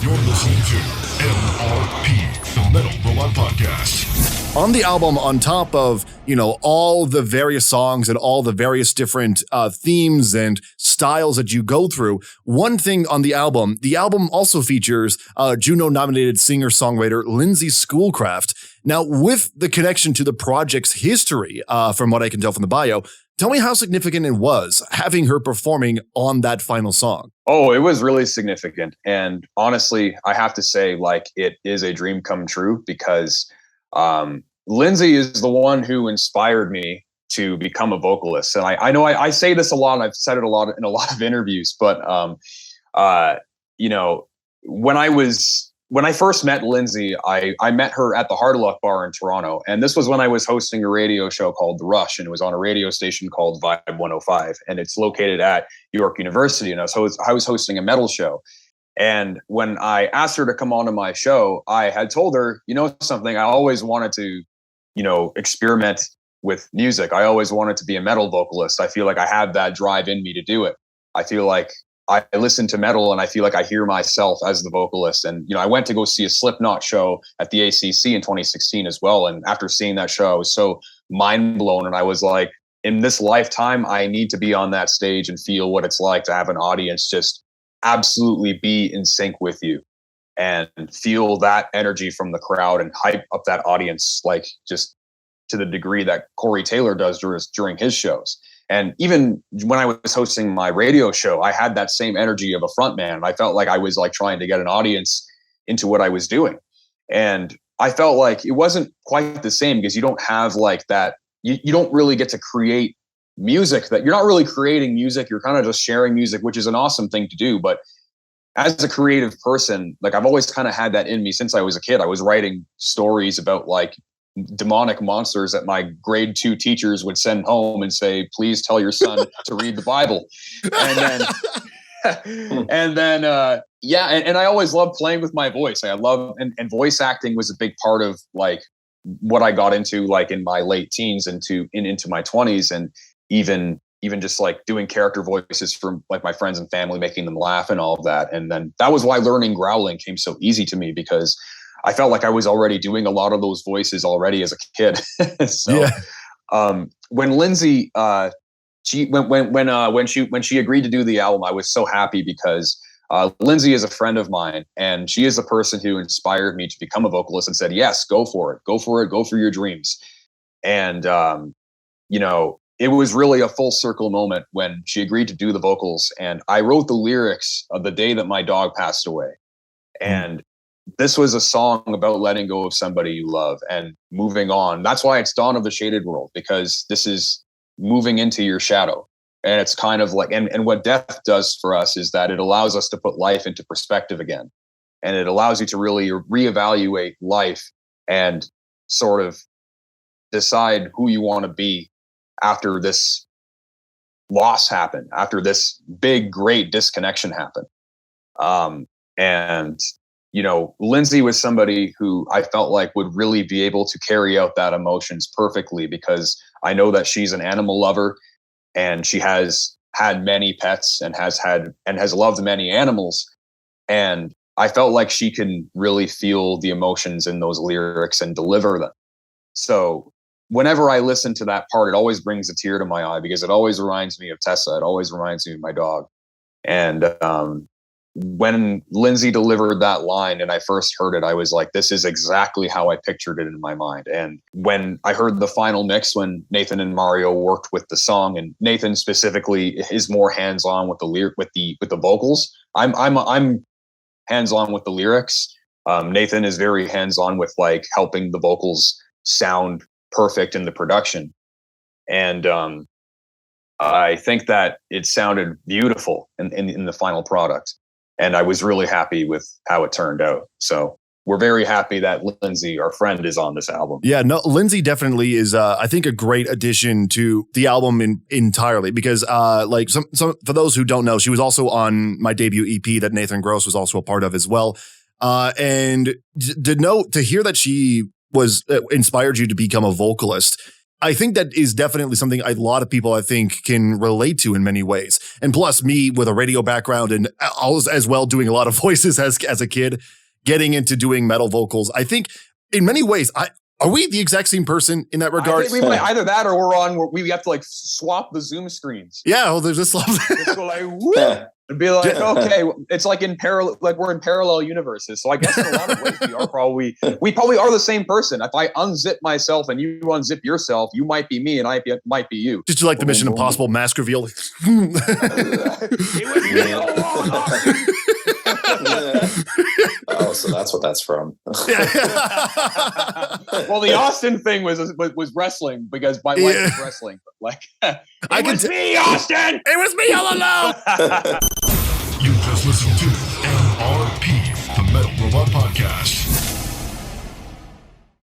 You're listening to MRP, the Metal Robot Podcast. On the album, on top of, all the various songs and all the various different themes and styles that you go through, one thing on the album also features Juno-nominated singer-songwriter Lindsay Schoolcraft. Now, with the connection to the project's history, from what I can tell from the bio, tell me how significant it was having her performing on that final song. Oh, it was really significant. And honestly, I have to say, it is a dream come true because Lindsay is the one who inspired me to become a vocalist. And I know I say this a lot, and I've said it a lot in a lot of interviews, but when I first met Lindsay, I met her at the Heart of Luck bar in Toronto. And this was when I was hosting a radio show called The Rush, and it was on a radio station called Vibe 105. And it's located at York University. And I was hosting a metal show. And when I asked her to come onto my show, I had told her, something, I always wanted to, experiment with music. I always wanted to be a metal vocalist. I feel like I have that drive in me to do it. I feel like I listen to metal and I feel like I hear myself as the vocalist. And, I went to go see a Slipknot show at the ACC in 2016 as well. And after seeing that show, I was so mind blown. And I was like, in this lifetime, I need to be on that stage and feel what it's like to have an audience just absolutely be in sync with you and feel that energy from the crowd and hype up that audience, just to the degree that Corey Taylor does during his shows. And even when I was hosting my radio show, I had that same energy of a front man. I felt like I was trying to get an audience into what I was doing. And I felt like it wasn't quite the same because you don't have that. You don't really get to create music, that you're not really creating music. You're kind of just sharing music, which is an awesome thing to do. But as a creative person, I've always kind of had that in me since I was a kid. I was writing stories about demonic monsters that my grade 2 teachers would send home and say, please tell your son to read the Bible. And then, and I always loved playing with my voice. I love, and voice acting was a big part of what I got into in my late teens into my 20s, and even just doing character voices for my friends and family, making them laugh and all of that. And then that was why learning growling came so easy to me, because I felt like I was already doing a lot of those voices already as a kid. When Lindsay, when she agreed to do the album, I was so happy because Lindsay is a friend of mine, and she is the person who inspired me to become a vocalist and said, yes, go for it, go for your dreams. And, it was really a full circle moment when she agreed to do the vocals, and I wrote the lyrics of the day that my dog passed away. And this was a song about letting go of somebody you love and moving on. That's why it's Dawn of the Shaded World, because this is moving into your shadow. And it's kind of and what death does for us is that it allows us to put life into perspective again. And it allows you to really reevaluate life and sort of decide who you want to be after this loss happened, after this big, great disconnection happened. Lindsay was somebody who I felt like would really be able to carry out that emotions perfectly, because I know that she's an animal lover and she has had many pets and has loved many animals. And I felt like she can really feel the emotions in those lyrics and deliver them. So whenever I listen to that part, it always brings a tear to my eye, because it always reminds me of Tessa. It always reminds me of my dog. And when Lindsay delivered that line and I first heard it, I was like, this is exactly how I pictured it in my mind. And when I heard the final mix, when Nathan and Mario worked with the song, and Nathan specifically is more hands-on with the vocals. I'm hands-on with the lyrics. Nathan is very hands-on with helping the vocals sound perfect in the production. And I think that it sounded beautiful in the final product. And I was really happy with how it turned out. So we're very happy that Lindsay, our friend, is on this album. Yeah, no, Lindsay definitely is, I think, a great addition to the album entirely, because some for those who don't know, she was also on my debut EP that Nathan Gross was also a part of as well. And to hear that she was inspired you to become a vocalist, I think that is definitely something a lot of people, I think, can relate to in many ways. And plus, me with a radio background and as well doing a lot of voices as a kid, getting into doing metal vocals, I think in many ways, are we the exact same person in that regard? I think we might either that or we have to like swap the Zoom screens. Yeah, well, there's this. Just go like, whoop, and be like, okay, it's like in parallel, like we're in parallel universes. So I guess in a lot of ways we probably are the same person. If I unzip myself and you unzip yourself, you might be me and I might be you. Just like the Mission Impossible mask reveal. Oh, so that's what that's from. Well, the Austin thing was wrestling because my wife is wrestling. Like, it was me, Austin. It was me all along. You just listened to